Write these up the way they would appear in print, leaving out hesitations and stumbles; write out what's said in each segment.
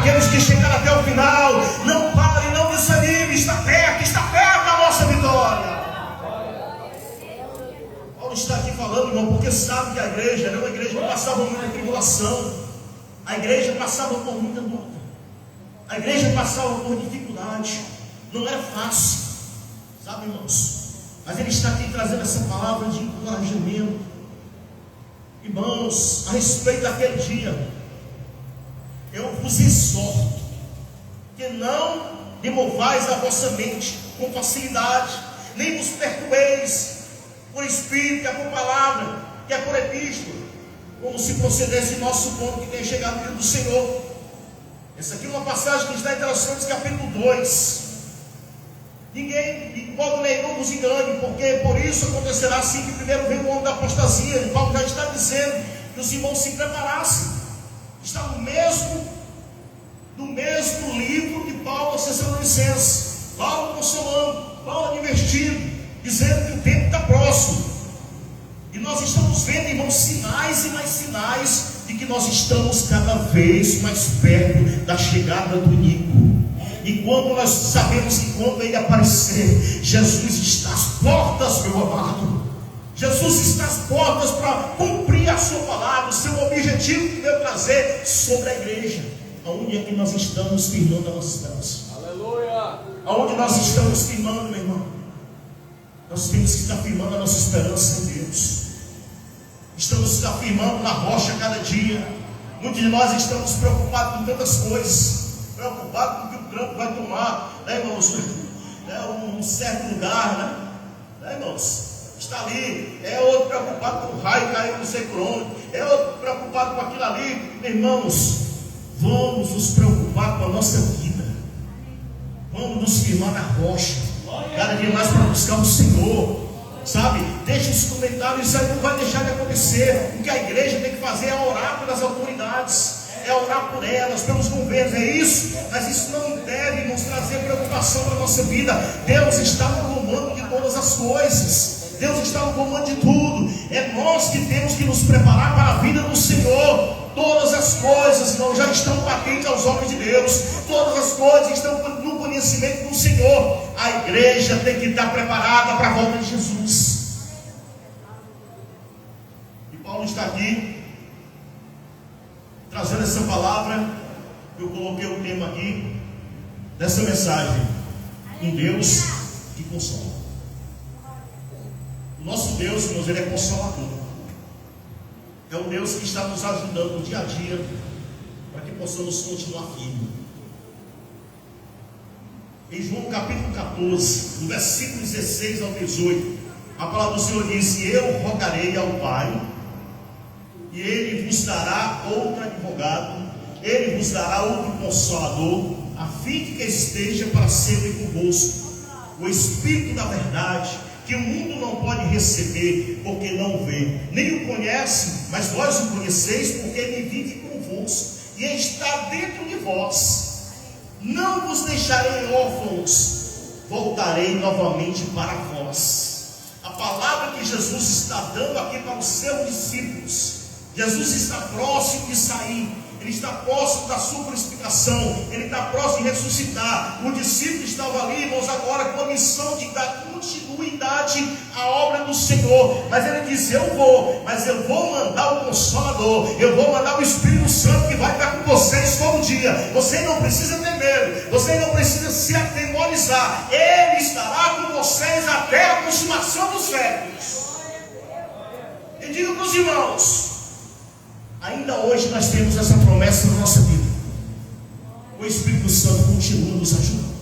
temos que chegar até o final. Não pare, não desanime, está perto a nossa vitória. Paulo está aqui falando, irmão, porque sabe que a igreja era uma igreja que passava muita tribulação, a igreja passava por muita luta, a igreja passava por dificuldade, não era fácil, sabe, irmãos? Mas ele está aqui trazendo essa palavra de encorajamento, irmãos, a respeito daquele dia. Eu vos exorto que não removais a vossa mente com facilidade, nem vos perturbeis por espírito, que é por palavra, que é por epístola, como se procedesse em nosso ponto que tem chegado no dia do Senhor. Essa aqui é uma passagem que está em Tessalonicenses capítulo 2. Ninguém, de modo nenhum, vos engane, porque por isso acontecerá assim que primeiro veio o homem da apostasia. E Paulo já está dizendo que os irmãos se preparassem. Está no mesmo livro de Paulo aos Tessalonicenses. Paulo consolando, Paulo advertindo, dizendo que o tempo está próximo. E nós estamos vendo, irmãos, sinais e mais sinais de que nós estamos cada vez mais perto da chegada do iníquo. E quando nós sabemos que quando ele aparecer, Jesus está às portas, meu amado. Jesus está às portas para cumprir a sua palavra, o seu objetivo que deu trazer sobre a igreja. Aonde é que nós estamos firmando a nossa esperança? Aleluia! Aonde nós estamos firmando, meu irmão? Nós temos que estar firmando a nossa esperança em Deus. Estamos firmando na rocha cada dia. Muitos de nós estamos preocupados com tantas coisas, preocupados com o que o Trump vai tomar, né, irmãos? Um certo lugar, né, irmãos? Está ali, é outro preocupado com o raio caindo, não sei por onde, é outro preocupado com aquilo ali. Irmãos, vamos nos preocupar com a nossa vida, vamos nos firmar na rocha, cada dia mais para buscar o Senhor, sabe? Deixe os comentários, isso aí não vai deixar de acontecer. O que a igreja tem que fazer é orar pelas autoridades, é orar por elas, pelos governos, é isso. Mas isso não deve nos trazer preocupação para a nossa vida. Deus está no comando de todas as coisas, Deus está no comando de tudo. É nós que temos que nos preparar para a vida do Senhor. Todas as coisas, irmão, já estão patentes aos homens de Deus. Todas as coisas estão no conhecimento do Senhor. A igreja tem que estar preparada para a volta de Jesus. E Paulo está aqui trazendo essa palavra. Eu coloquei o tema aqui dessa mensagem: um Deus que consola. O nosso Deus, irmãos, ele é consolador. É um Deus que está nos ajudando no dia a dia para que possamos continuar firmes. Em João capítulo 14, no versículo 16 ao 18, a palavra do Senhor diz: e eu rogarei ao Pai, e Ele vos dará outro advogado, Ele vos dará outro consolador, a fim de que esteja para sempre convosco, o Espírito da verdade, que o mundo não pode receber, porque não vê, nem o conhece, mas vós o conheceis, porque Ele vive convosco, e está dentro de vós. Não vos deixarei órfãos, voltarei novamente para vós. A palavra que Jesus está dando aqui para os seus discípulos. Jesus está próximo de sair, Ele está próximo da sua crucificação, Ele está próximo de ressuscitar. O discípulo estava ali, irmãos, agora com a missão de dar continuidade à obra do Senhor. Mas ele disse: eu vou, mas eu vou mandar o Consolador, eu vou mandar o Espírito Santo que vai estar com vocês todo dia. Você não precisa ter medo, você não precisa se atemorizar. Ele estará com vocês até a consumação dos séculos. E digo para os irmãos, ainda hoje nós temos essa promessa na nossa vida. O Espírito Santo continua nos ajudando,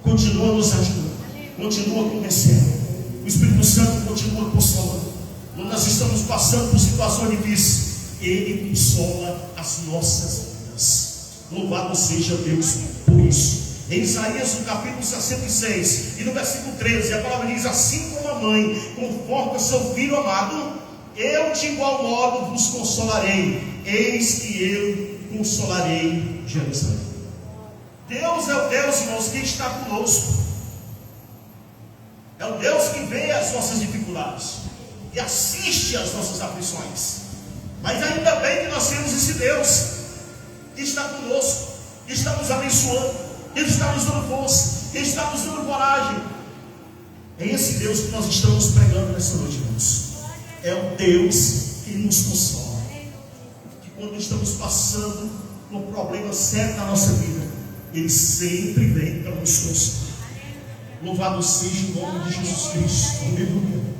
continua nos ajudando, continua convencendo. O Espírito Santo continua consolando. Quando nós estamos passando por situações difíceis, Ele consola as nossas vidas. Louvado seja Deus por isso. Em Isaías, no capítulo 66 e no versículo 13, a palavra diz: assim como a mãe conforta seu filho amado, eu de igual modo vos consolarei. Eis que eu consolarei Jerusalém. Deus é o Deus, irmãos, que está conosco. É o Deus que vê as nossas dificuldades e assiste às nossas aflições. Mas ainda bem que nós temos esse Deus que está conosco. está nos abençoando, Ele está nos dando força, Ele está nos dando coragem. É esse Deus que nós estamos pregando nessa noite, irmãos. É o Deus que nos consola, que quando estamos passando por um problema sério na nossa vida, Ele sempre vem para nos consolar. Louvado seja o nome de Jesus Cristo. Aleluia.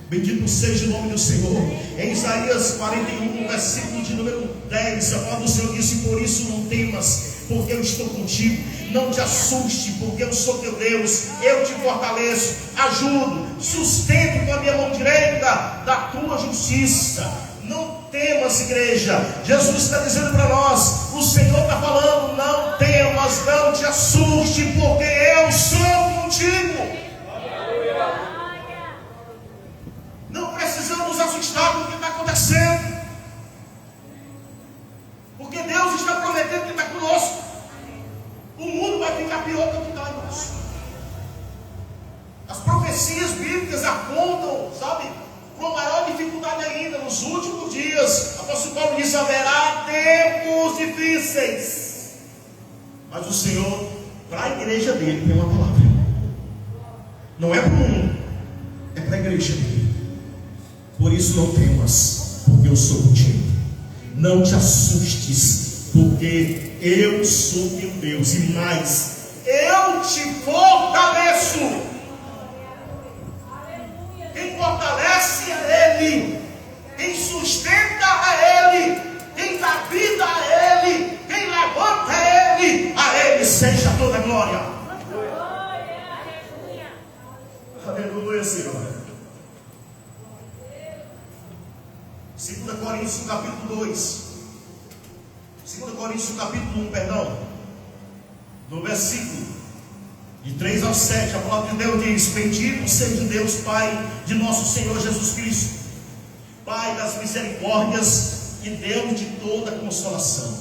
Bendito seja o nome do Senhor. Em Isaías 41, versículo de número 10, a palavra do Senhor disse: por isso não temas, porque eu estou contigo. Não te assuste, porque eu sou teu Deus. Eu te fortaleço, ajudo, sustento com a minha mão direita da tua justiça. Não temas, igreja. Jesus está dizendo para nós, o Senhor está falando: não temas, não te assuste, porque eu sou contigo. Não precisamos assustar com o que está acontecendo, porque Deus está prometendo que está conosco. O mundo vai ficar pior do que está, irmãos. As profecias bíblicas apontam, sabe, para uma maior dificuldade ainda. Nos últimos dias, o apóstolo Paulo diz: haverá tempos difíceis. Mas o Senhor, para a igreja dele, tem uma palavra. Não é para o mundo, é para a igreja dele. Por isso não temas, porque eu sou contigo. Não te assustes, porque eu sou teu Deus. E mais, eu te fortaleço. Quem fortalece é Ele, quem sustenta é Ele, quem dá vida é Ele, quem levanta é Ele. A Ele seja toda a glória. Aleluia, Senhor. 2 Coríntios capítulo 2, 2 Coríntios capítulo 1, perdão, no versículo de 3 ao 7, a palavra de Deus diz: bendito seja Deus Pai de nosso Senhor Jesus Cristo, Pai das misericórdias e Deus de toda consolação,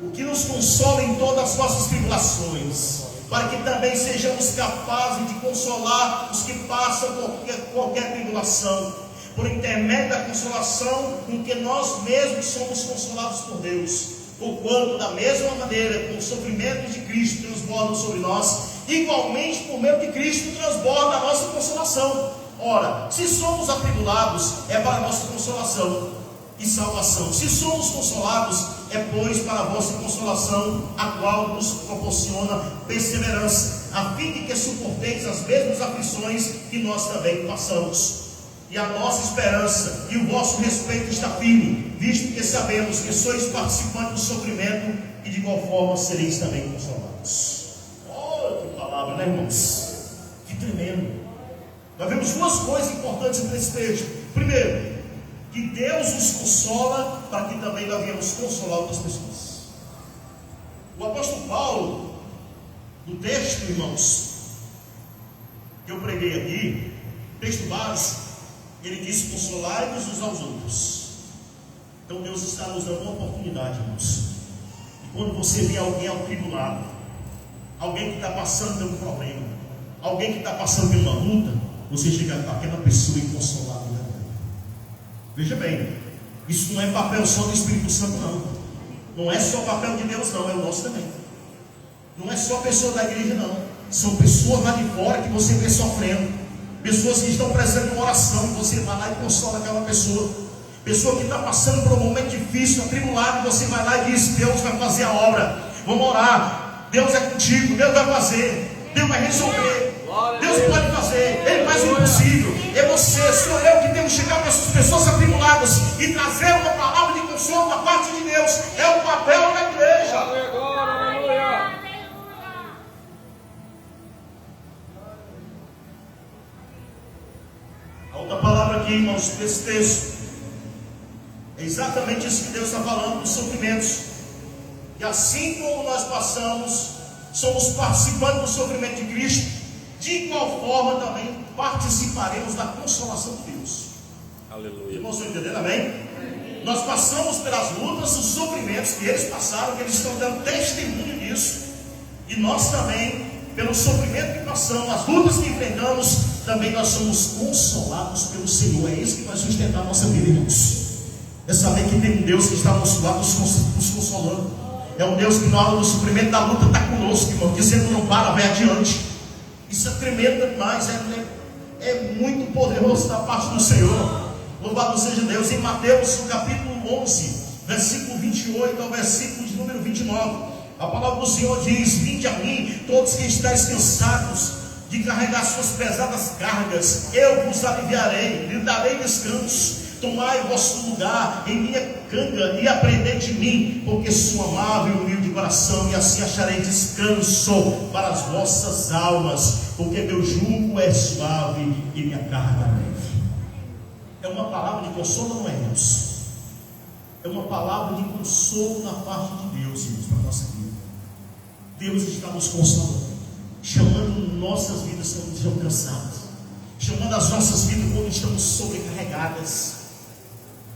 o que nos consola em todas as nossas tribulações, para que também sejamos capazes de consolar os que passam qualquer tribulação, por intermédio da consolação com que nós mesmos somos consolados por Deus, porquanto da mesma maneira que os sofrimentos de Cristo transbordam sobre nós, igualmente por meio de Cristo transborda a nossa consolação. Ora, se somos atribulados, é para a nossa consolação e salvação. Se somos consolados, é pois para a vossa consolação, a qual nos proporciona perseverança, a fim de que suporteis as mesmas aflições que nós também passamos. E a nossa esperança e o vosso respeito está firme, visto que sabemos que sois participantes do sofrimento, e de igual forma sereis também consolados. Oh, que palavra, né, irmãos? Que tremendo. Nós vemos duas coisas importantes nesse texto. Primeiro, que Deus nos consola, para que também nós venhamos consolar outras pessoas. O apóstolo Paulo, no texto, irmãos, que eu preguei aqui, texto básico, ele disse: consolai-vos uns aos outros. Então Deus está nos dando uma oportunidade, irmãos. E quando você vê alguém atribulado, alguém que está passando por um problema, alguém que está passando por uma luta, você chega para aquela pessoa e consolar. Veja bem, isso não é papel só do Espírito Santo, não. Não é só papel de Deus, não, é o nosso também. Não é só pessoa da igreja, não. São pessoas lá de fora que você vê sofrendo, pessoas que estão precisando de uma oração, e você vai lá e consola aquela pessoa. Pessoa que está passando por um momento difícil, atribulado, e você vai lá e diz: Deus vai fazer a obra, vamos orar, Deus é contigo, Deus vai fazer, Deus vai resolver, Deus pode fazer, Ele faz o impossível. É você, sou eu que temos que chegar para essas pessoas atribuladas e trazer uma palavra de consolo da parte de Deus. É o papel da igreja. A outra palavra aqui, irmãos, desse texto, é exatamente isso que Deus está falando, dos sofrimentos. E assim como nós passamos, somos participantes do sofrimento de Cristo, de igual forma também participaremos da consolação de Deus. Aleluia. Irmãos, estão entendendo? Amém? Nós passamos pelas lutas, os sofrimentos que eles passaram, que eles estão dando testemunho disso. E nós também, pelo sofrimento que passamos, as lutas que enfrentamos, também nós somos consolados pelo Senhor. É isso que vai sustentar a nossa vida, irmãos. É saber que tem um Deus que está ao nosso lado nos consolando. É um Deus que na hora do suprimento da luta está conosco, irmão, dizendo não para, vai adiante. Isso é tremendo demais, é muito poderoso da parte do Senhor. Louvado seja Deus. Em Mateus, no capítulo 11, versículo 28 ao versículo de número 29, a palavra do Senhor diz: vinde a mim, todos que estáis cansados de carregar suas pesadas cargas, eu vos aliviarei, lhe darei descanso. Tomai o vosso lugar em minha canga e aprendei de mim, porque sou amável e humilde de coração, e assim acharei descanso para as vossas almas, porque meu jugo é suave e minha carga é leve. É uma palavra de consolo, não é, Deus? É uma palavra de consolo na parte de Deus, irmãos, para a nossa vida. Deus está nos consolando, chamando nossas vidas quando estamos cansadas, chamando as nossas vidas quando estamos sobrecarregadas.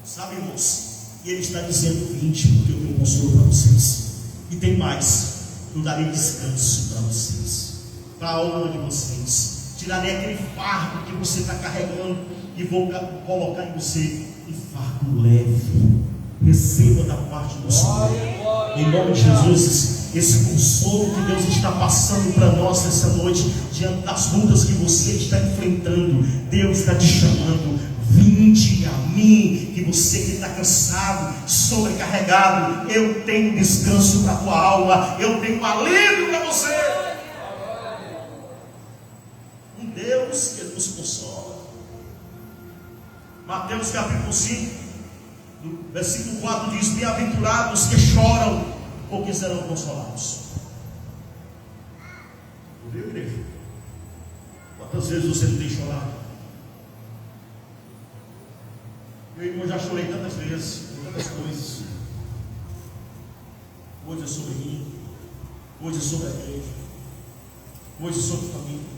Sabe, irmãos? E Ele está dizendo: vinde, porque eu tenho consolo para vocês. E tem mais: eu darei descanso para vocês, para a alma de vocês. Tirarei aquele fardo que você está carregando e vou colocar em você um fardo leve. Receba da parte do Senhor, em nome de Jesus, esse consolo que Deus está passando para nós essa noite, diante das lutas que você está enfrentando. Deus está te chamando: vinde a mim, que você que está cansado, sobrecarregado, eu tenho descanso para a tua alma, eu tenho alívio para você. Um Deus que nos consola. Mateus capítulo 5, versículo 4 diz: bem-aventurados que choram, porque serão consolados. Ouviu, igreja? Quantas vezes você não tem chorado? Meu irmão, já chorei tantas vezes, tantas coisas. Hoje é sobre mim, hoje é sobre a igreja, hoje é sobre a família.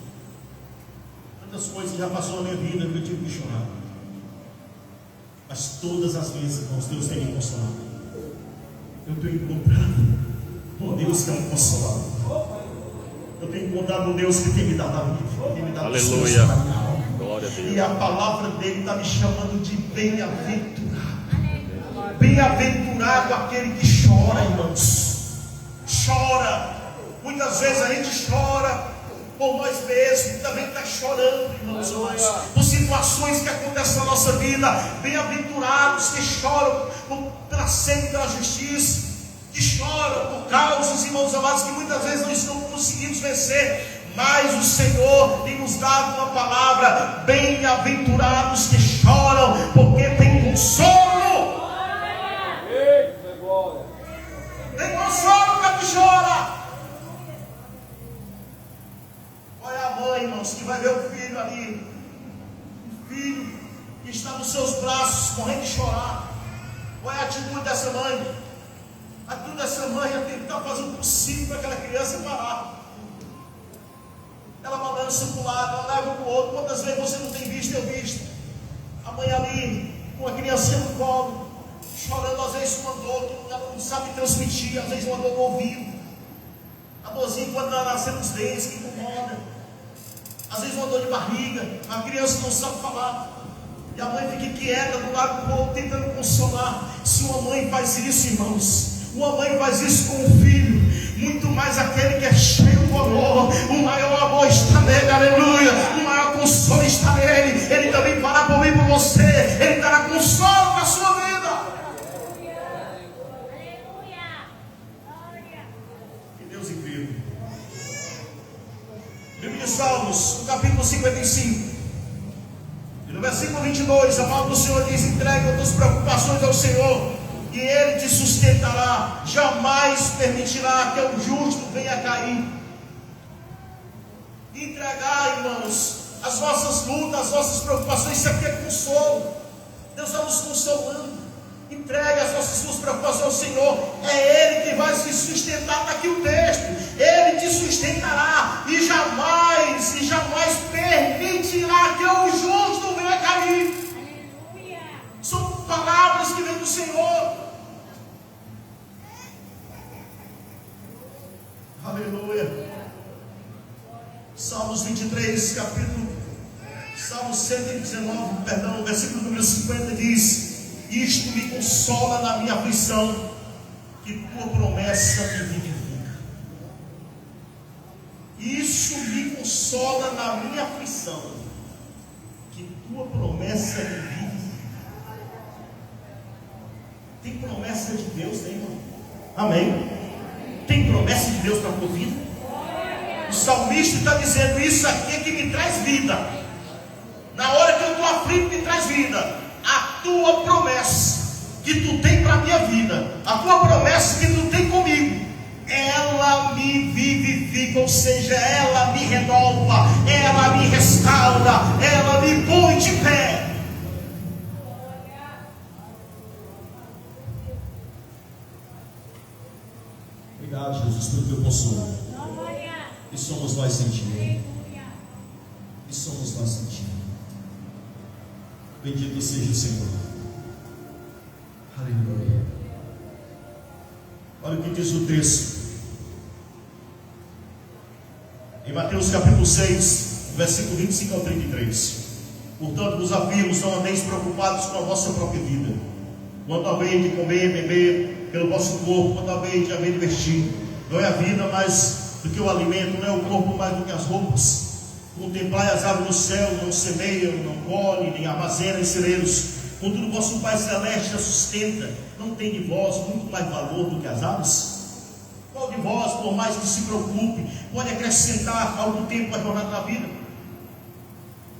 Tantas coisas já passou na minha vida que eu tive que chorar. Mas todas as vezes, irmãos, Deus tem me consolado. Eu tenho encontrado um Deus que é um consolador. Eu tenho encontrado um Deus que tem me dado a vida, tem me dado aleluia. Glória a Deus. E a palavra dele está me chamando de bem-aventurado. Bem-aventurado aquele que chora, irmãos. Chora. Muitas vezes a gente chora por nós mesmos, também está chorando, irmãos, por situações que acontecem na nossa vida. Bem-aventurados que choram pela sede da justiça, que choram por causas, irmãos amados, que muitas vezes não conseguimos vencer. Mas o Senhor tem nos dado uma palavra: bem-aventurados que choram, porque tem consolo. Tem consolo para quem chora. Olha a mãe, irmãos, que vai ver o filho ali, o filho que está nos seus braços, morrendo de chorar. Olha a atitude dessa mãe. A atitude dessa mãe é tentar fazer o possível para aquela criança parar. Ela balança para um lado, ela leva para o outro. Quantas vezes você não tem visto, eu visto. A mãe ali, com a criancinha no colo, chorando, às vezes uma dor que ela não sabe transmitir, às vezes uma dor no ouvido, a dorzinha quando ela nasce nos dentes, que incomoda, às vezes uma dor de barriga, a criança não sabe falar, e a mãe fica quieta do lado do outro, tentando consolar. Se uma mãe faz isso, irmãos, uma mãe faz isso com o filho, muito mais aquele que é cheio do amor, o maior amor está nele, aleluia, o maior consolo está nele. Ele também fará por mim, por você, ele dará consolo para a sua vida. Que Deus incrível. Livro de Salmos, no capítulo 55, e no versículo 22, a palavra do Senhor diz: entregue as tuas preocupações ao Senhor, e Ele te sustentará, jamais permitirá que o justo venha a cair. Entregar, irmãos, as nossas lutas, as nossas preocupações, isso aqui é consolo. Deus está nos consolando. Entregue as suas preocupações ao Senhor, é Ele que vai se sustentar. Está aqui o texto: Ele te sustentará e jamais permitirá que o justo venha a cair. São palavras que vêm do Senhor. Aleluia. Salmos 23, Salmos 119, perdão, versículo número 50 diz: isto me consola na minha aflição, que tua promessa me vivifica. Isso me consola na minha aflição, que tua promessa me vivifica. Tem promessa de Deus, tem, irmão? Amém? Tem promessa de Deus para a tua vida? O salmista está dizendo: isso aqui é que me traz vida. Na hora que eu estou aflito, me traz vida. A tua promessa que tu tem para a minha vida, a tua promessa que tu tem comigo, ela me vivifica, ou seja, ela me renova, ela me restaura, ela me põe de pé. Obrigado, Jesus, pelo teu consolo. E somos nós sentindo. E somos nós sentindo. Bendito seja o Senhor. Aleluia. Olha o que diz o texto. Em Mateus capítulo 6, versículo 25 ao 33. Portanto, vos afirmo, não andeis preocupados com a vossa própria vida, quanto a bem de comer, beber, pelo vosso corpo, quanto a bem de haver de vestir. Não é a vida mais do que o alimento, não é o corpo mais do que as roupas. Contemplai as aves do céu, não semeiam, não colhem, nem armazenam em celeiros, contudo vosso Pai Celeste a sustenta. Não tem de vós muito mais valor do que as aves? Qual de vós, por mais que se preocupe, pode acrescentar algum tempo à jornada da vida?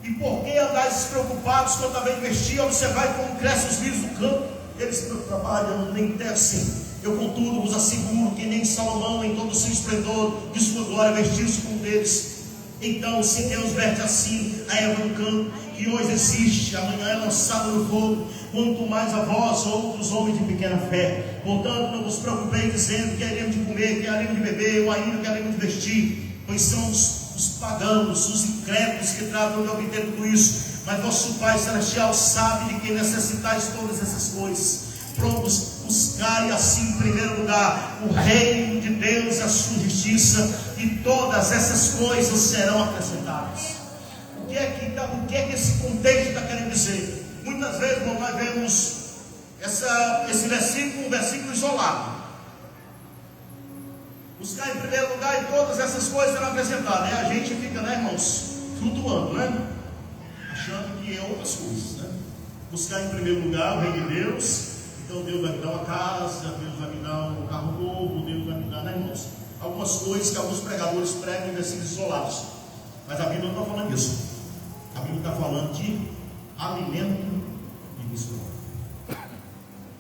E por que andais despreocupados quanto a bem vestir? Observai como crescem os lírios do campo, eles não trabalham nem tecem. Eu, contudo, vos asseguro que nem Salomão, em todo o seu esplendor de sua glória, vestiu-se como deles. Então, se Deus veste assim a erva do campo, que hoje existe, amanhã é lançada no fogo, quanto mais a vós, outros homens de pequena fé. Portanto, não vos preocupeis dizendo que haremos de comer, que haremos de beber, ou ainda que haremos de vestir, pois são os pagãos, os incrédulos que tratam de obter tudo isso. Mas vosso Pai Celestial sabe de que necessitais todas essas coisas. Prontos, buscai assim em primeiro lugar o reino de Deus e a sua justiça, e todas essas coisas serão acrescentadas. O que é que esse contexto está querendo dizer? Muitas vezes, irmão, nós vemos esse versículo, um versículo isolado. Buscar em primeiro lugar e todas essas coisas serão acrescentadas. E a gente fica, né, irmãos, flutuando, né? Achando que é outras coisas, né? Buscar em primeiro lugar o reino de Deus. Então Deus vai me dar uma casa, Deus vai me dar um carro novo, Deus vai me dar, né, irmãos? Algumas coisas que alguns pregadores pregam em versículos isolados. Mas a Bíblia não está falando disso. A Bíblia está falando de alimento e visão.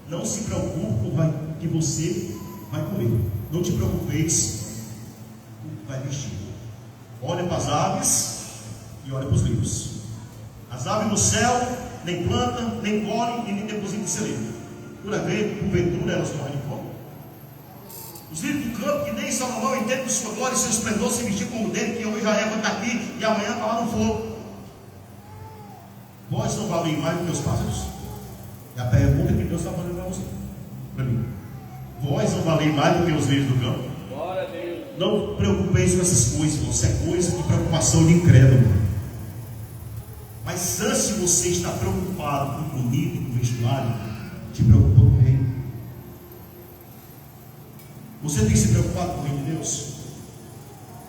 Não se preocupe com o que você vai comer. Não te preocupeis com o que vai vestir. Olha para as aves e olha para os livros. As aves do céu nem plantam, nem colhem e nem depositam em celeiro. Porventura elas morrem de fome. Os lírios do campo, que nem Salomão entende de sua glória e seu esplendor, se vestir como dele, que hoje já é está aqui e amanhã está lá no fogo. Vós não valeis mais do que os pássaros? É a pergunta que Deus está fazendo para você, para mim. Vós não valeis mais do que os lírios do campo? Não preocupeis com essas coisas, irmão. Isso é coisa de preocupação de incrédulo. Mas antes de você estar preocupado com comida e com vestuário, te preocupa com o reino. Você tem se preocupado com o reino de Deus?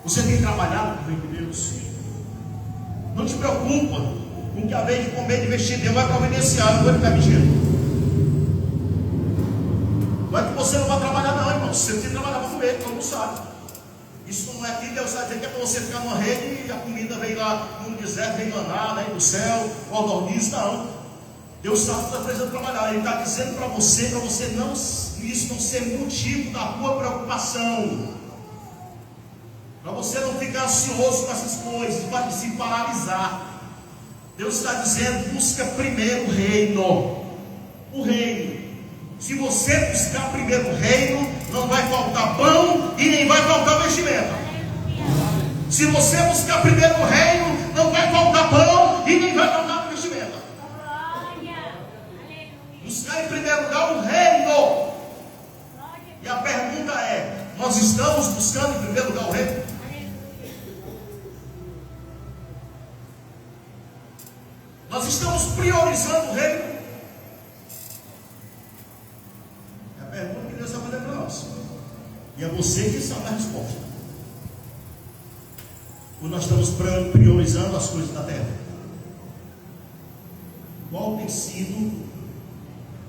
Você tem trabalhado com o reino de Deus? Não te preocupa com o que a vez de comer e de vestir. Deus vai providenciar, não vai ficar mentindo. Não é que você não vai trabalhar, não, irmão. Você tem que trabalhar para comer, todo mundo sabe. Isso não é que Deus está dizendo que é para você ficar numa rede e a comida vem lá no deserto, vem maná, né, do céu, codorniz, não. Deus está precisando trabalhar. Ele está dizendo para você não, isso não ser motivo da tua preocupação, para você não ficar ansioso com essas coisas, para se paralisar. Deus está dizendo: busca primeiro o reino. O reino. Se você buscar primeiro o reino, não vai faltar pão e nem vai faltar vestimenta. Se você buscar primeiro o reino, não vai faltar pão e nem vai faltar vestimenta. Buscar em primeiro lugar o reino. E a pergunta é: nós estamos buscando em primeiro lugar o reino? Nós estamos priorizando o reino? É a pergunta que Deus está fazendo para nós. você que sabe a resposta. Ou nós estamos priorizando as coisas da terra? Qual tem sido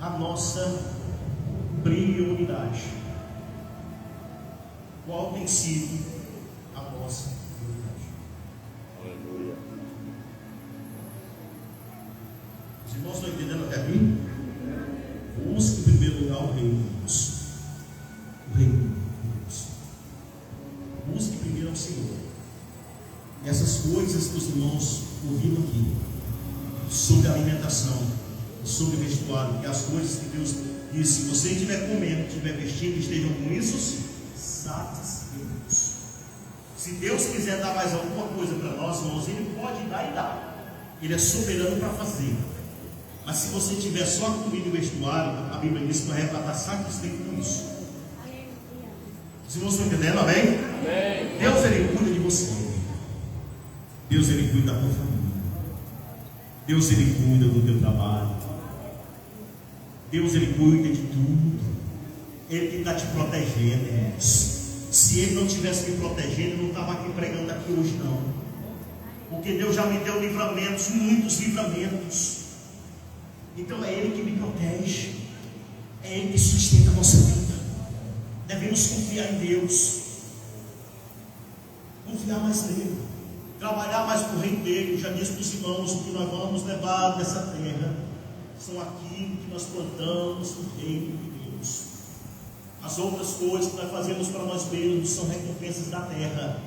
a nossa prioridade? Qual tem sido a nossa prioridade? Aleluia. Os irmãos estão entendendo até aqui? Busque em primeiro lugar o reino de Deus. O reino de Deus. Busque primeiro ao Senhor. E essas coisas que os irmãos ouviram aqui, sobre alimentação, sobre vestuário, que as coisas que Deus disse: se você estiver comendo, estiver vestindo, estejam com isso satisfeitos. Se Deus quiser dar mais alguma coisa para nós, irmãos, Ele pode dar e dar. Ele é soberano para fazer. Mas se você tiver só comida e vestuário, a Bíblia diz que não é para estar satisfeito com isso. Os irmãos estão entendendo? Amém? Amém. Deus, Ele cuida de você. Deus, Ele cuida da tua família. Deus, Ele cuida do teu trabalho. Deus, Ele cuida de tudo. Ele que está te protegendo, irmãos. Se Ele não estivesse me protegendo, eu não estava aqui pregando aqui hoje, não. Porque Deus já me deu livramentos, muitos livramentos. Então é Ele que me protege. É Ele que sustenta a nossa vida. Devemos confiar em Deus. Confiar mais nele. Trabalhar mais para o reino dele. Eu já disse para os irmãos: o que nós vamos levar dessa terra são aquilo que nós plantamos no reino de Deus. As outras coisas que nós fazemos para nós mesmos são recompensas da terra.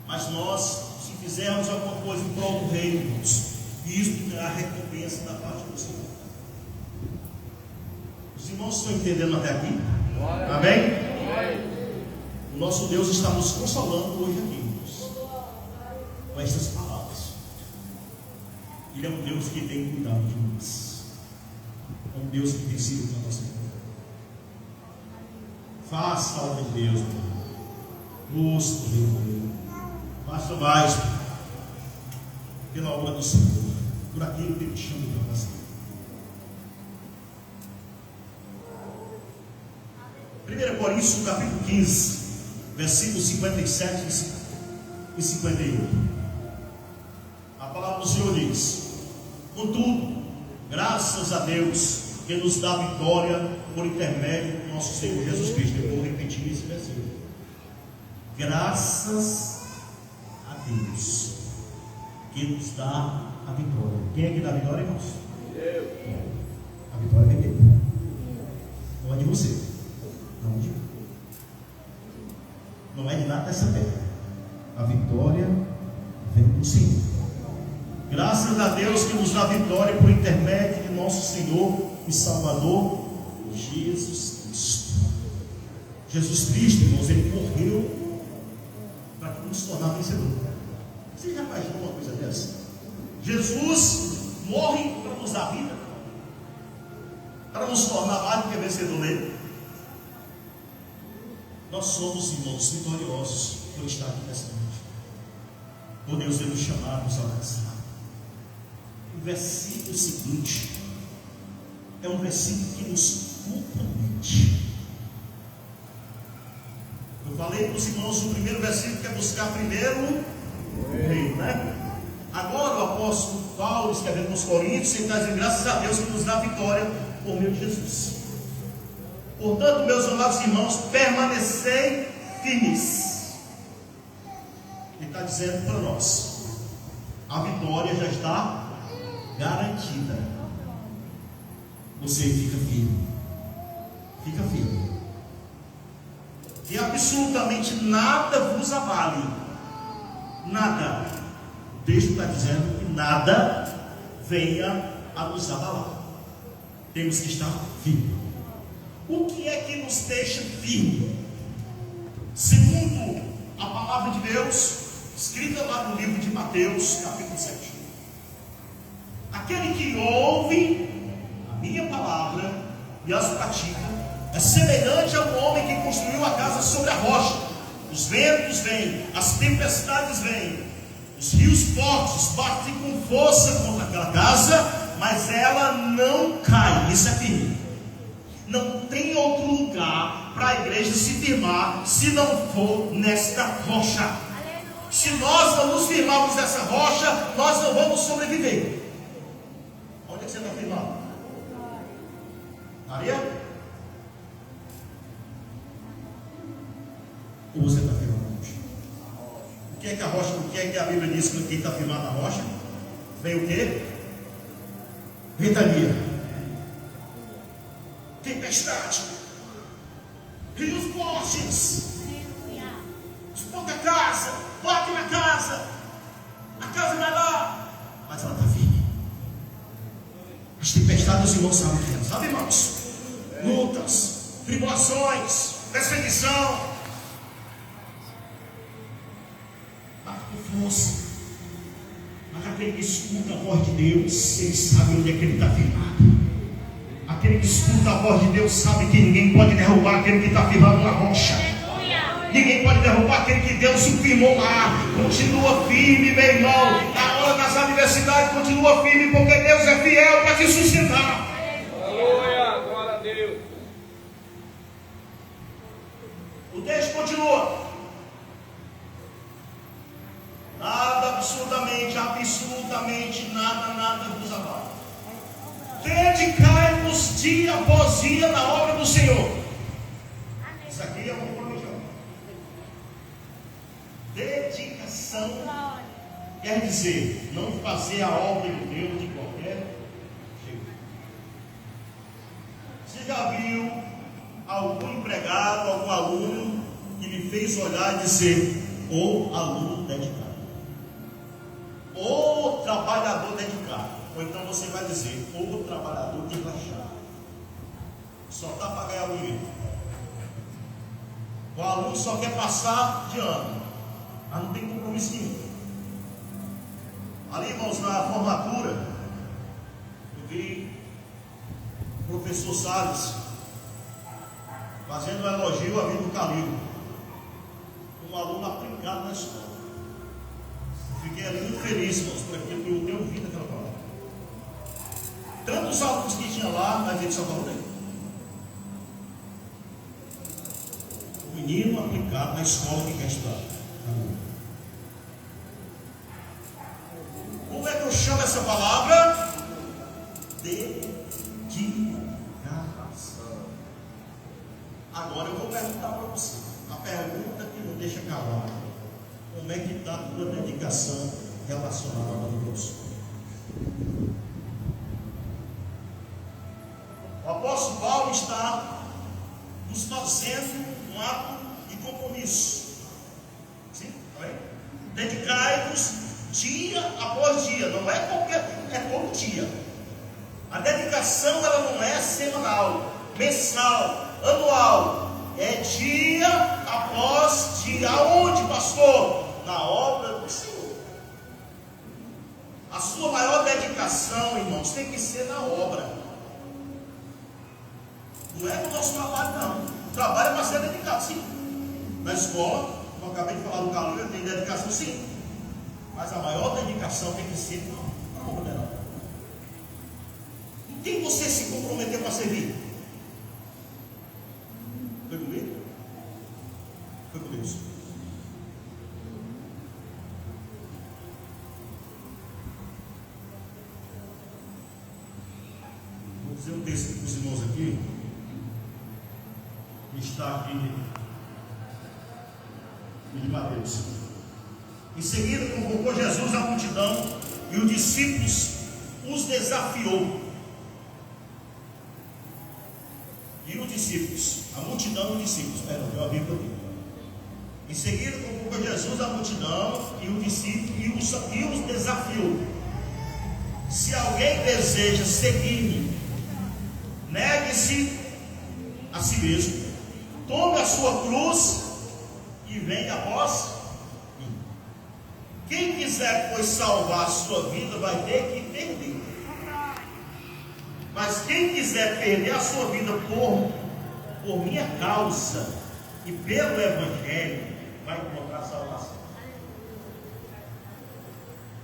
Mas nós, se fizermos alguma coisa em prol do reino, isto terá recompensa da parte do Senhor. Os irmãos estão entendendo até aqui? Amém? O nosso Deus está nos consolando hoje aqui, irmãos, com estas palavras. Ele é um Deus que tem cuidado de nós. É um Deus que tem sido com a nossa vida. Faça a obra de Deus, busque o reino dele. Faça mais pela obra do Senhor, por aquilo que Ele te chama para fazer. 1 Coríntios, capítulo 15, versículos 57 e 58. A palavra do Senhor diz: contudo, graças a Deus, que nos dá vitória por intermédio do nosso Senhor Jesus Cristo. Eu vou repetir esse versículo. Graças a Deus, que nos dá a vitória. Quem é que dá a vitória, irmãos? Eu. A vitória vem dele. Não é de você. Não é de mim. Não é de nada dessa terra. A vitória vem do Senhor. Graças a Deus que nos dá vitória por intermédio de nosso Senhor e Salvador Jesus Cristo. Jesus Cristo, irmãos, Ele morreu para nos tornar vencedores. Você já imaginou uma coisa dessa? Jesus morre para nos dar vida, para nos tornar mais do que vencedor nele. Nós somos, irmãos, vitoriosos por estar aqui nessa noite, por Deus ter nos chamado, nos alcançar. O versículo seguinte é um versículo que nos compromete. Eu falei para os irmãos no primeiro versículo que é buscar primeiro o reino, né? Agora o apóstolo Paulo, escrevendo nos Coríntios, ele está dizendo: graças a Deus que nos dá vitória por meio de Jesus. Portanto, meus amados irmãos, permanecei firmes. Ele está dizendo para nós: a vitória já está garantida. Você fica firme. Fica firme. E absolutamente nada vos abale. Nada. O texto está dizendo que nada venha a nos abalar. Temos que estar firmes. O que é que nos deixa firme? Segundo a palavra de Deus, escrita lá no livro de Mateus, capítulo 7. Aquele que ouve a minha palavra e as pratica é semelhante a um homem que construiu a casa sobre a rocha. Os ventos vêm, as tempestades vêm, os rios fortes batem com força contra aquela casa, mas ela não cai. Isso é firme. Não tem outro lugar para a igreja se firmar se não for nesta rocha. Se nós não nos firmarmos nessa rocha, nós não vamos sobreviver. Onde é que você está firmado? Maria? Ou você está firmado na rocha? O que é que a rocha, o que é que a Bíblia diz que quem está firmado na rocha? Vem o quê? Ventania, tempestade, rios fortes, explode a casa, bate na casa, a casa vai lá, mas ela está firme. As tempestades, os irmãos sabem o que é, sabe, irmãos? Lutas, tribulações, perseguição, bate com força. Mas aquele que escuta a voz de Deus, ele sabe onde é que ele está firmado. Aquele que escuta a voz de Deus sabe que ninguém pode derrubar aquele que está firmado na rocha. Ninguém pode derrubar aquele que Deus o firmou lá. Continua firme, meu irmão. Na hora das adversidades, continua firme, porque Deus é fiel para te sustentar. Aleluia, glória a Deus. O texto continua. Nada, absolutamente nada vos abala. Dedicai-vos dia após dia na obra do Senhor. Isso aqui é um compromisso. Dedicação quer dizer não fazer a obra de Deus de qualquer jeito. Você já viu algum empregado, algum aluno que lhe fez olhar e dizer: ou aluno dedicado, ou trabalhador dedicado? Ou então você vai dizer: ou trabalhador relaxado, só está para ganhar o dinheiro. O aluno só quer passar de ano, mas não tem compromisso nenhum. Ali, irmãos, na formatura, eu vi o professor Salles fazendo um elogio à vida do Calil, um aluno aplicado na escola. Fiquei ali muito feliz, irmãos, por aquilo que eu tenho ouvido aquela palavra. Tantos alunos que tinha lá, mas ele só falou dele. O menino aplicado na escola que quer estudar. Como é que eu chamo essa palavra? Dedicação. Agora eu vou perguntar para você. A pergunta que não deixa calar: como é que está a tua dedicação relacionada ao Deus? O apóstolo Paulo está nos fazendo um ato de compromisso. Sim? Dedicai-vos dia após dia. Não é qualquer, é todo dia. A dedicação ela não é semanal, mensal, anual. É dia após dia. Aonde, pastor? Na obra do Senhor. A sua maior dedicação, irmãos, tem que ser na obra. Não é no nosso trabalho, não. O trabalho é para ser dedicado, sim. Na escola, como eu acabei de falar do Calil, tem dedicação, sim. Mas a maior dedicação tem que ser na obra dela. E quem você se comprometeu para servir? Foi comigo? Foi com Deus. Vou dizer um texto para os irmãos aqui. Está aqui em Mateus. Em seguida convocou Jesus a multidão e os discípulos os desafiou. E os discípulos, a multidão e os discípulos, eu abri para mim. Em seguida convocou Jesus a multidão e os discípulos e os desafiou: se alguém deseja seguir-me, negue-se a si mesmo, tome a sua cruz e venha após mim. Quem quiser, pois, salvar a sua vida, vai ter que perder. Mas quem quiser perder a sua vida por minha causa e pelo Evangelho, vai encontrar salvação.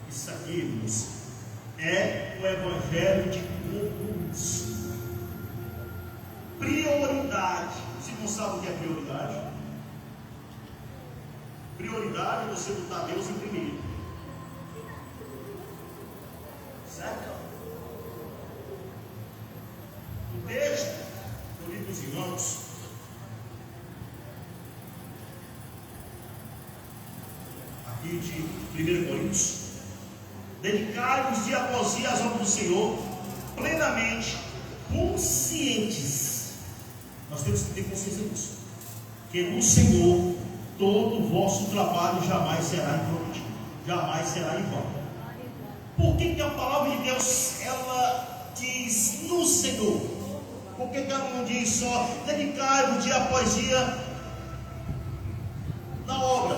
Isso aqui, irmãos, é o Evangelho de compromisso. Prioridade Se não sabe o que é prioridade, prioridade é você botar Deus em primeiro. Certo? O texto do livro dos Irmãos, aqui de 1 Coríntios, dedicai-vos dia após dia às obras do Senhor, plenamente conscientes. Nós temos que ter consciência disso, que no Senhor todo o vosso trabalho jamais será imprometido, jamais será em vão. Por que a palavra de Deus ela diz no Senhor? Por que ela não diz só dedicai-vos dia após dia na obra?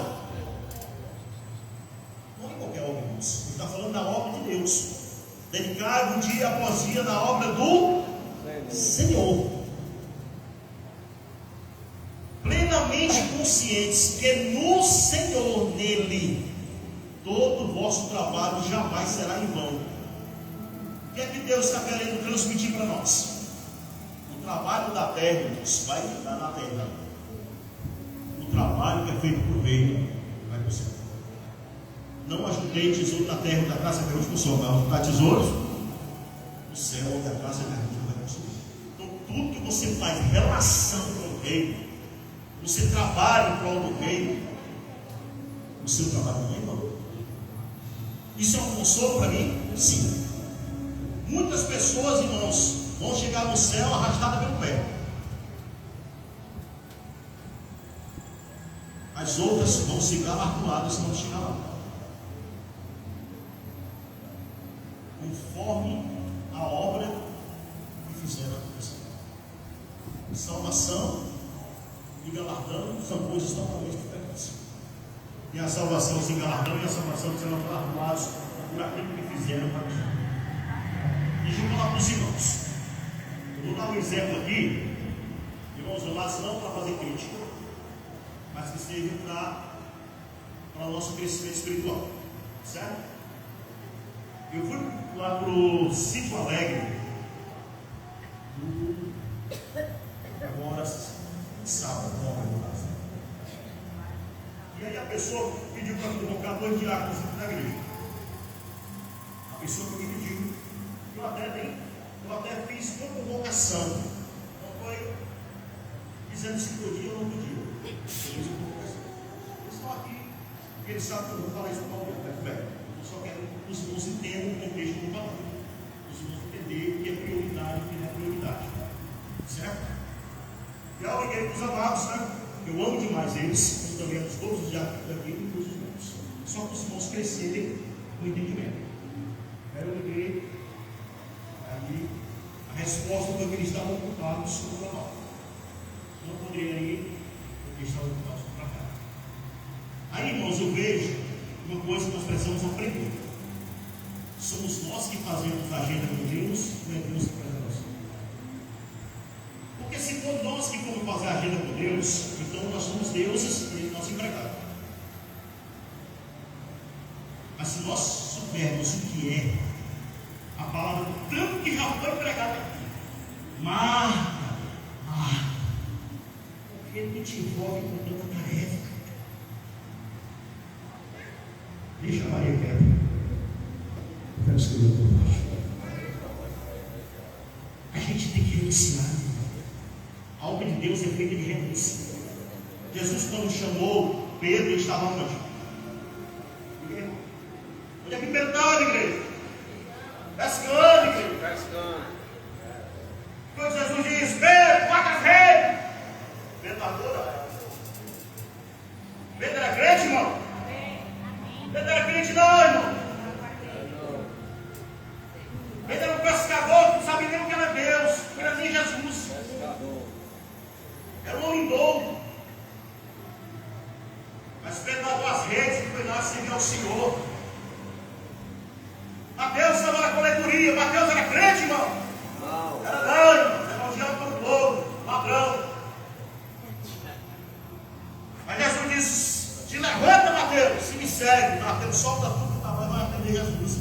Não é qualquer obra, irmãos. Ele está falando da obra de Deus. Dedicai-vos dia após dia na obra do Senhor. Plenamente conscientes que no Senhor, nele, todo o vosso trabalho jamais será em vão. O que é que Deus está querendo transmitir para nós? O trabalho da terra, irmãos, vai ficar na terra. O trabalho que é feito por reino vai para o céu. Não ajudei tesouro na terra da casa que a gente consome, mas ajudar tesouros no céu onde a casa que a gente vai consumir. Então tudo que você faz em relação com o reino, você trabalha em prol do reino, o seu trabalho não é em vão. Isso é um consolo para mim? Sim. Muitas pessoas, irmãos, vão chegar no céu arrastadas pelo pé. As outras vão ficar amarguradas se não chegar lá. Conforme a obra que fizeram acontecer. Salvação e galardão são coisas totalmente diferentes. Tem a salvação sem galardão e a salvação que serão galardoados por aquilo que fizeram para nós. Deixa eu falar para os irmãos. Eu vou dar um exemplo aqui, irmãos amados, não para fazer crítica, mas que seja para o nosso crescimento espiritual. Certo? Eu fui lá para o Sítio Alegre agora sábado. E aí a pessoa pediu para colocar 2 diáconos da igreja. A pessoa que me pediu, eu até fiz uma convocação. Não foi dizendo se podia ou não podia. Eu fiz uma convocação. Eles estão aqui, porque eles sabem que eu vou falar isso para alguém. Eu só quero que os irmãos entendam o contexto do valor. Os irmãos entender o que é prioridade e o que não é prioridade. Certo? E eu liguei para os amados, né? Eu amo demais eles, eu também amo todos os diáconos daqui e todos os irmãos. Só para os irmãos crescerem no entendimento. Aí eu liguei, aí a resposta foi que eles estavam ocupados com o trabalho. Não poderia ir, porque estavam ocupados com o trabalho. Aí, irmãos, eu vejo uma coisa que nós precisamos aprender. Somos nós que fazemos a agenda com Deus, não é Deus que faz a nossa. Porque se for nós que formos fazer a agenda com Deus, então nós somos deuses e nosso empregado. Mas se nós soubermos o que é a palavra, tanto que já foi pregada aqui, Marta, porque ele te envolve com tanta tarefa. Deixa a Maria quieta. Eu quero escrever por baixo. A gente tem que renunciar. A obra de Deus é feita de renúncia. Jesus, quando chamou Pedro, ele estava onde? Onde é que Pedro estava, igreja? Pescando, igreja. Pescando. Quando Jesus diz: Pedro, guarda as redes. Pedro estava toda. Pedro era crente, irmão? Pedro era crente, não, irmão. Pedro era um pescador que não sabia nem o que era Deus, que era nem Jesus. Era um homem douto. Mas Pedro lavou as redes e foi lá servir ao Senhor. Mateus estava na coletoria. Mateus era crente, irmão? Não. Era não, irmão. Era odiado pelo povo, ladrão. Mas Jesus disse: te levanta, Mateus, se me segue. Mateus solta tudo que estava, vai atender Jesus.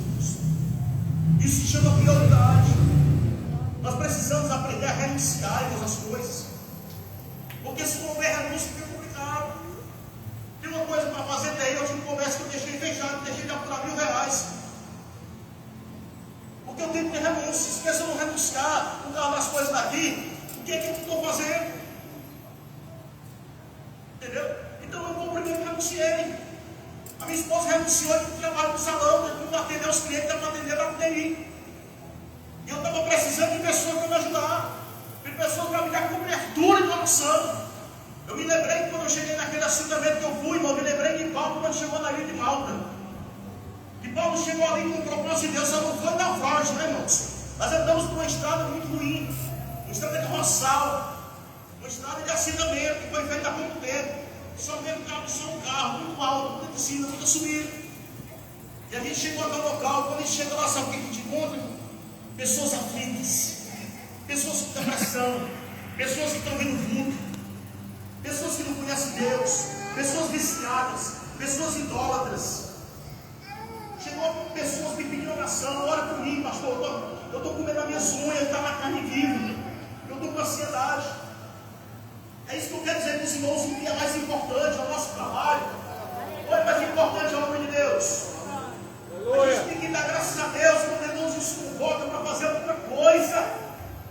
Isso se chama prioridade. Nós precisamos aprender a renunciar em as coisas. Porque se não houver renúncia, fica complicado. Tem uma coisa para fazer daí, eu tive conversa que eu deixei fechado, deixei de apurar R$1.000. Porque eu tenho que ter renúncia. Se eu não renunciar por causa das coisas daqui, o que é que eu estou fazendo? Entendeu? Então eu vou primeiro renunciei. A minha esposa renunciou de trabalho no salão, de não atender os clientes, para atender na UTI. E eu estava precisando de pessoas para me ajudar, de pessoas para me dar cobertura de oração. Eu me lembrei que quando eu cheguei naquele assentamento que eu fui, irmão, eu me lembrei de Paulo quando chegou na ilha de Malta. E Paulo chegou ali com o propósito de Deus, só não foi naufrágio, né, irmãos? Nós andamos por uma estrada muito ruim, uma estrada de roçal, uma estrada de assentamento que foi feita há muito tempo. Só mesmo carro, só um carro, muito alto, muita descida, muita subida. E a gente chegou até o local, quando a gente chega lá, sabe o que a gente encontra? Pessoas aflitas, pessoas com depressão, pessoas que estão vendo vulto, pessoas que não conhecem Deus, pessoas viciadas, pessoas idólatras. Chegou pessoas me pedindo oração, ora por mim, pastor, eu estou comendo as minhas unhas, está na carne viva, eu estou com ansiedade. É isso que eu quero dizer para os irmãos, o que é mais importante, é o nosso trabalho. Ou é mais importante a obra de Deus? A gente tem que dar graças a Deus quando Ele nos convoca para fazer outra coisa,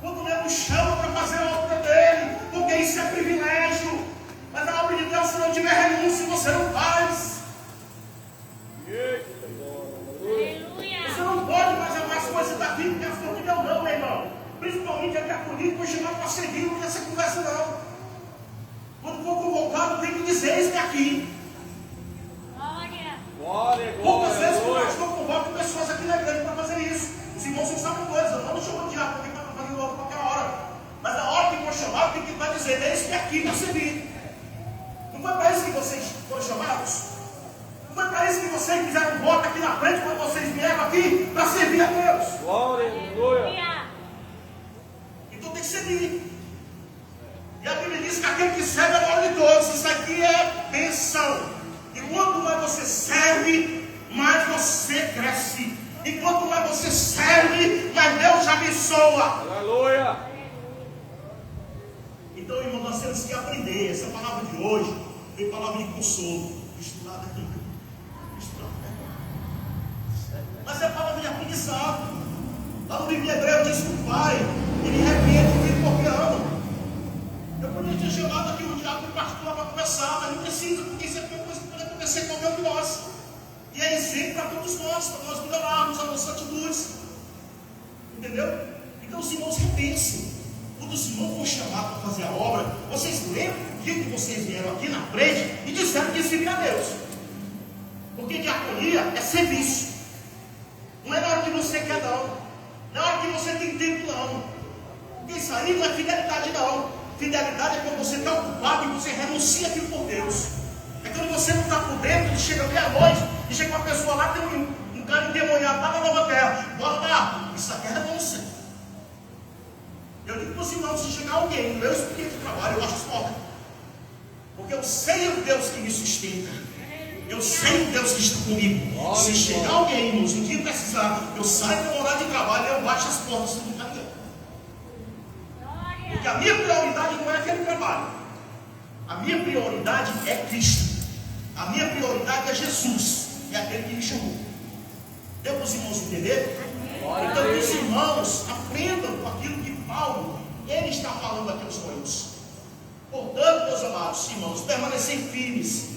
quando Ele nos chama para fazer a obra dele, porque isso é privilégio. Mas a obra de Deus, se não tiver renúncia, você não faz. Você não pode mais amar as coisas daqui, porque a família não, meu irmão. Principalmente a diaconia, foi chamado para seguir, não tem essa conversa não. Quando for convocado, tem que dizer isso aqui. Poucas vezes o pastor convoca pessoas aqui na igreja para fazer isso. Os irmãos não sabem coisa, eu não chamo de diácono porque está fazendo obra qualquer hora. Mas na hora que for chamado, tem que estar dizendo, é isso que é aqui para servir. Não foi para isso que vocês foram chamados? Não foi para isso que vocês fizeram voto aqui na frente quando vocês vieram aqui para servir a Deus? Aleluia. Então tem que servir. E a Bíblia diz que aquele que serve é o maior de todos. Isso aqui é bênção. E quanto mais você serve, mais você cresce. E quanto mais você serve, mais Deus te abençoa. Aleluia. Então, irmão, nós temos que aprender. Essa palavra de hoje foi palavra de consolo. Misturada aqui. Mas é palavra de aprendizado. Lá no livro de Hebreu diz que o pai, ele repreende o filho porque ama. Eu podia ter chamado aqui o diácono particular para conversar, mas não precisa, porque isso é uma coisa que pode acontecer com qualquer um de nós. E é exemplo para todos nós, para nós melhorarmos as nossas atitudes. Entendeu? Então os irmãos repensem. Quando os irmãos vão chamar para fazer a obra, vocês lembram do dia que vocês vieram aqui na frente e disseram que servir a Deus. Porque diaconia é serviço. Não é na hora que você quer não. Não é na hora que você tem tempo não. Porque isso aí não é fidelidade não. Fidelidade é quando você está ocupado e você renuncia aquilo por Deus. É quando você não está por dentro, ele chega meia-noite e chega uma pessoa lá, tem um cara endemoniado lá na Nova Terra. Bora lá. Isso aqui é renúncia. Eu digo para os irmãos, se chegar alguém no meu expediente de trabalho, eu acho as portas. Porque eu sei o Deus que me sustenta. Eu sei o Deus que está comigo. Se chegar alguém, irmãos, um dia precisar, eu saio do meu horário de trabalho e eu baixo as portas do caminhão. Porque a minha prioridade não é aquele trabalho. A minha prioridade é Cristo. A minha prioridade é Jesus. É aquele que me chamou. Deu para os irmãos entenderem? Então que os irmãos aprendam com aquilo que Paulo, ele está falando aqui aos Coríntios. Portanto, meus amados irmãos, permanecer firmes.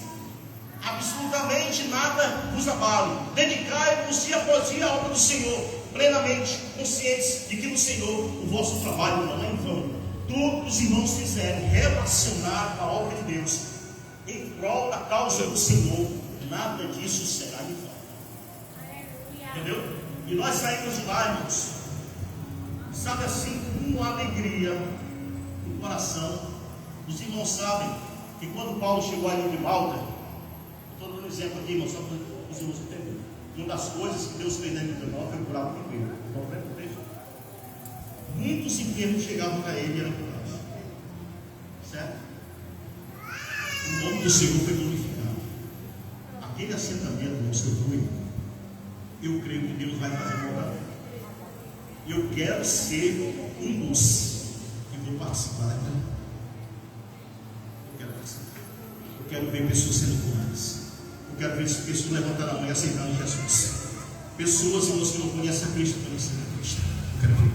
Absolutamente nada vos abale. Dedicai-vos dia após dia à obra do Senhor, plenamente conscientes de que no Senhor o vosso trabalho não é em vão. Tudo que os irmãos fizerem relacionado à obra de Deus, em prol da causa do Senhor, nada disso será em vão. Entendeu? E nós saímos de lá, irmãos, sabe assim, com uma alegria no coração. Os irmãos sabem que quando Paulo chegou ali de Malta, estou dando um exemplo aqui, irmãos, só para os irmãos entenderem. Uma das coisas que Deus fez na vida de nós foi curar o enfermo. Muitos enfermos chegavam para ele e eram curados. Certo? O nome do Senhor foi glorificado. Aquele assentamento, irmãos, que eu fui, eu creio que Deus vai fazer uma obra. Eu quero ser um dos que vou participar daquela. Eu quero ver pessoas sendo curadas. Eu quero ver pessoas levantando a mão e aceitando Jesus. Pessoas, irmãos, que não conhecem a Cristo, conhecendo a Cristo. Eu quero ver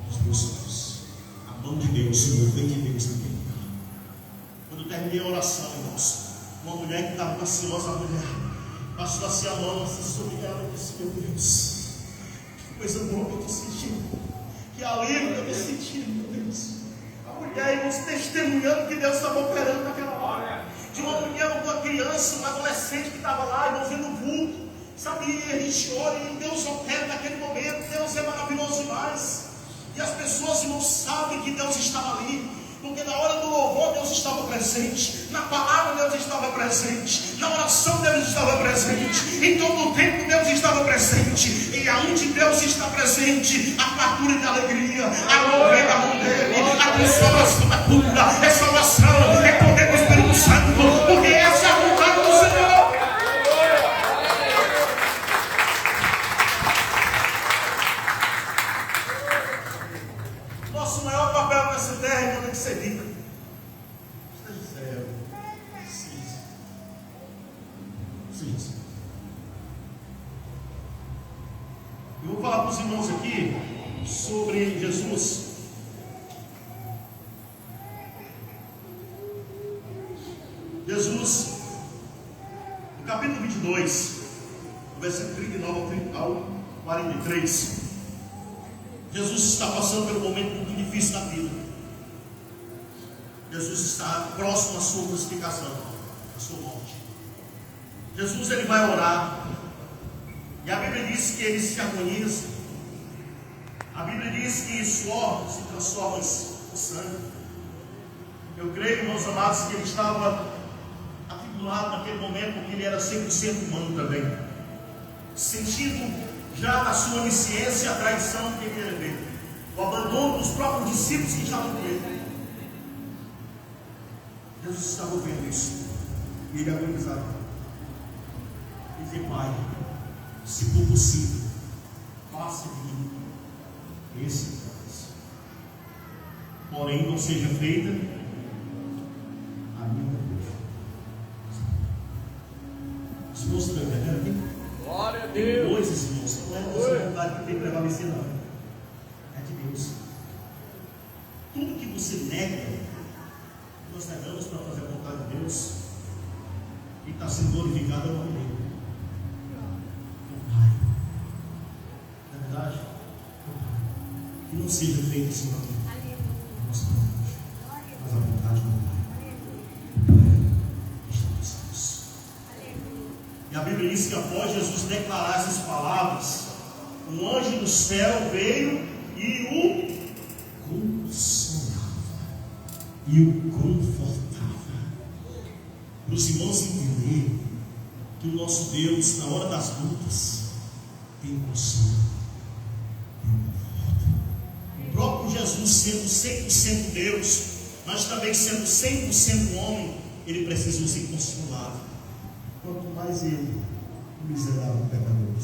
os meus olhos, a mão de Deus, o mover de Deus naquele lugar. Quando eu terminei a oração, irmãos, uma mulher que estava ansiosa, a mulher passou assim a mão assim sobre ela e disse: meu Deus, que coisa boa que eu estou sentindo, que alívio que eu estou sentindo, meu Deus. A mulher, irmãos, testemunhando que Deus estava operando naquela hora. De uma mulher, uma criança, um adolescente que estava lá, irmãos, vendo vulto. Sabe, e a gente ora e Deus opera naquele momento. Deus é maravilhoso demais. E as pessoas, irmãos, sabem que Deus estava ali, porque na hora do louvor Deus estava presente, na palavra Deus estava presente, na oração Deus estava presente, em todo o tempo Deus estava presente. E aonde Deus está presente, a fartura de alegria, a mover da mão dele, a consolação da cura, é salvação, é poder do Espírito Santo, porque essa é a vontade do Senhor. Nosso maior papel nessa terra é tem que ser rico. Esteja zero. Sim. Eu vou falar para os irmãos aqui sobre Jesus. Jesus, no capítulo 22, versículo 39 ao 43. Jesus está passando por um momento muito difícil na vida. Jesus está próximo à sua crucificação, à sua morte. Jesus, ele vai orar. E a Bíblia diz que ele se agoniza. A Bíblia diz que o suor se transforma em sangue. Eu creio, irmãos amados, que ele estava atribulado naquele momento, porque ele era 100% humano também, sentindo já na sua onisciência a traição que ele ia ver, o abandono dos próprios discípulos que estavam com ele. Jesus estava vendo isso, e ele agonizava. Ele dizia: Pai, se for possível, faça de mim esse cálice, porém não seja feita a minha vontade. Os irmãos estão entendendo aqui? Glória a Tem Deus. coisas, irmãos, não é a nossa vontade que tem que prevalecer, não. É de Deus. Tudo que você nega, nós negamos para fazer a vontade de Deus, e está sendo glorificado é o nome dele. O Pai. Na verdade, o Pai. Que não seja feito assim na nossa vontade, mas a vontade do Pai. E a Bíblia diz que após Jesus declarar essas palavras, um anjo do céu veio e o consolava e o confortava. Para os irmãos entenderem que o nosso Deus, na hora das lutas, tem consolo, tem conforto. O próprio Jesus, sendo 100% Deus, mas também sendo 100% homem, ele precisou ser consolado. Quanto mais eu, o miserável pecador,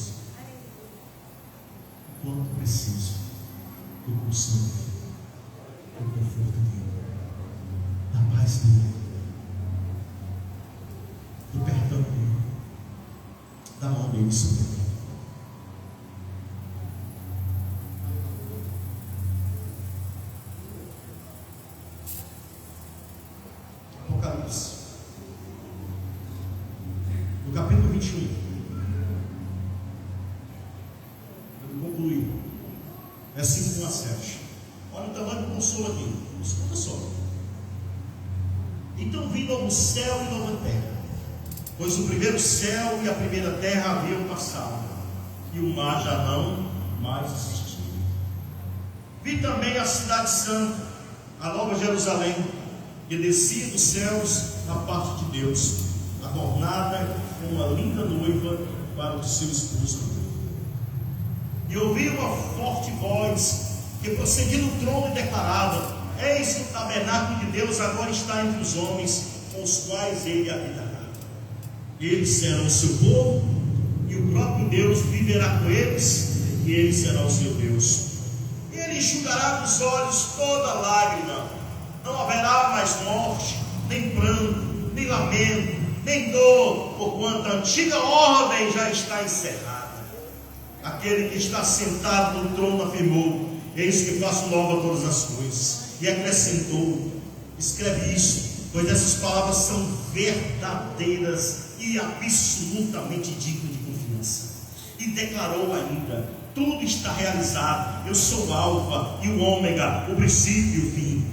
quanto preciso do consolo dele, do conforto dele, da paz dele, do perdão dele, da mão dele sobre mim. Apocalipse, no capítulo 21, eu concluí, versículo 1 a 7. Olha o tamanho do consolo aqui, escuta só. Então vi novo céu e nova terra, pois o primeiro céu e a primeira terra haviam passado, e o mar já não mais existia. Vi também a cidade santa, a nova Jerusalém, que descia dos céus da parte de Deus, adornada com uma linda noiva para o seu esposo. E ouvi uma forte voz que procedia do trono e declarava: Eis que o tabernáculo de Deus agora está entre os homens, com os quais ele habitará. Eles serão o seu povo, e o próprio Deus viverá com eles, e ele será o seu Deus. Ele enxugará dos olhos toda lágrima, não haverá mais morte, nem pranto, nem lamento, nem dor, porquanto a antiga ordem já está encerrada. Aquele que está sentado no trono afirmou: eis que faço nova todas as coisas. E acrescentou: escreve isso, pois essas palavras são verdadeiras e absolutamente dignas de confiança. E declarou ainda: tudo está realizado. Eu sou o Alfa e o Ômega, o princípio e o fim.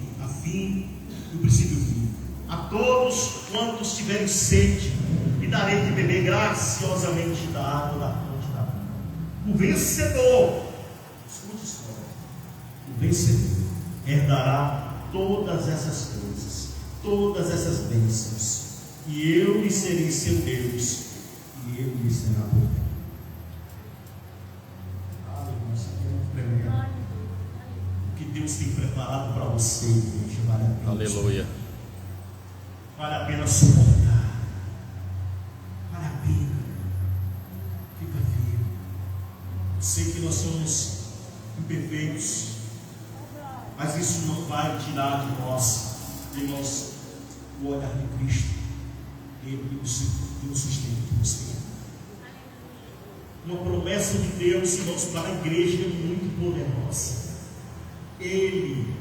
O princípio e o fim. A todos quantos tiverem sede, e darei de beber graciosamente da água da fonte da vida. O vencedor, escute isso, o vencedor herdará todas essas coisas, todas essas bênçãos, e eu lhe serei seu Deus, e ele lhe será por Deus. O que Deus tem preparado para você, gente, vale a pena. Aleluia. Vale a pena suportar. Vale a pena. Fica firme. Eu sei que nós somos imperfeitos, mas isso não vai tirar de nós, irmãos, o olhar de Cristo. Ele nos sustenta por você. Uma promessa de Deus, irmãos, para a igreja é muito poderosa. Ele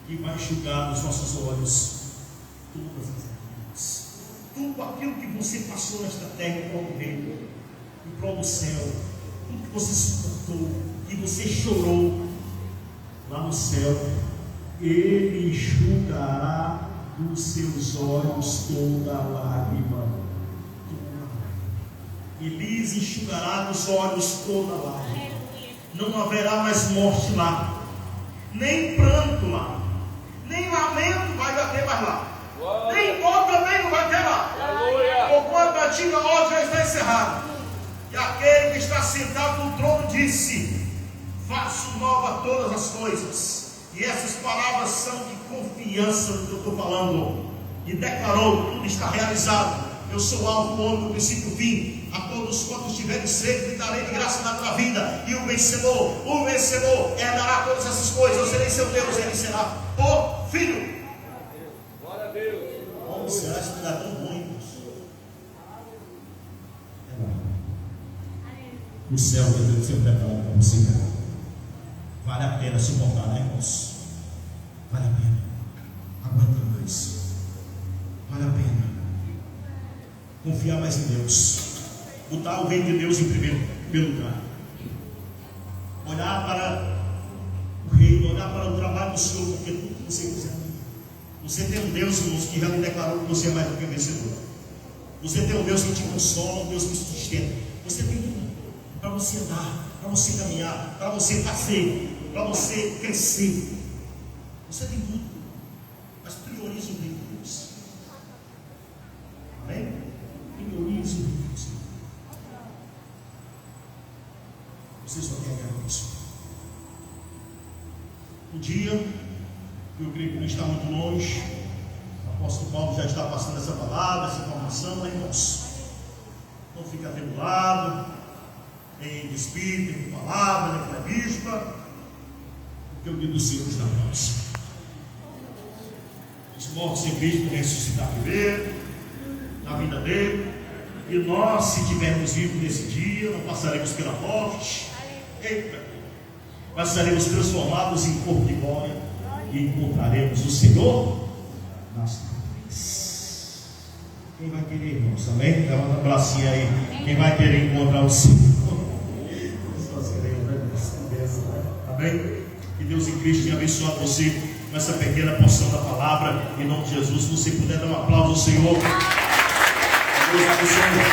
que vai enxugar nos nossos olhos todas as lágrimas, tudo aquilo que você passou nesta terra em prol do reino, em prol do céu, tudo que você suportou, que você chorou lá no céu, Ele enxugará dos seus olhos toda a lágrima. Ele lhes enxugará dos olhos toda a lágrima. Não haverá mais morte lá, nem pranto lá, nem lamento vai ter mais lá, nem dor também não vai ter lá, porquanto a antiga ordem já está encerrada. E aquele que está sentado no trono disse: faço nova todas as coisas. E essas palavras são de confiança do que eu estou falando. E declarou: tudo está realizado. Eu sou o Alfa, o Ômega, o princípio e o fim. A todos quantos tiverem sede, lhe darei de graça na vida. E o vencedor herdará todas essas coisas. Eu serei seu Deus, ele será o Filho. Glória a Deus. Como será esse lugar tão bom, irmãos? O céu de Deus sempre preparado para você. Vale a pena suportar, né, irmãos? Vale a pena. Aguentando isso. Vale a pena. Confiar mais em Deus. Botar o reino de Deus em primeiro lugar. Olhar para o reino, olhar para o trabalho do Senhor, porque tudo que você quiser. Você tem um Deus, irmãos, que já lhe declarou que você é mais do que vencedor. Você tem um Deus que te consola, um Deus que te sustenta. Você tem tudo para você andar, para você caminhar, para você fazer, para você crescer. Você tem tudo, mas priorize o reino de Deus. Amém? Priorize o reino de Deus. Você só quer ganhar isso. O dia, que eu creio que não está muito longe, o apóstolo Paulo já está passando essa palavra, essa informação, né, irmãos? Não fique atribulado, nem de espírito, nem de palavra, nem de bispa, porque o dia do Senhor está próximo. Os mortos em Cristo ressuscitar primeiro, na vida dele, e nós, se tivermos vivo nesse dia, não passaremos pela morte, mas seremos transformados em corpo de glória e encontraremos o Senhor nas nuvens. Quem vai querer, irmãos? Amém? Dá uma bracinha aí. Quem vai querer encontrar o Senhor? Nós queremos, né? Amém? Que Deus em Cristo tenha abençoado você com essa pequena porção da palavra. Em nome de Jesus, se você puder dar um aplauso ao Senhor. Deus abençoe.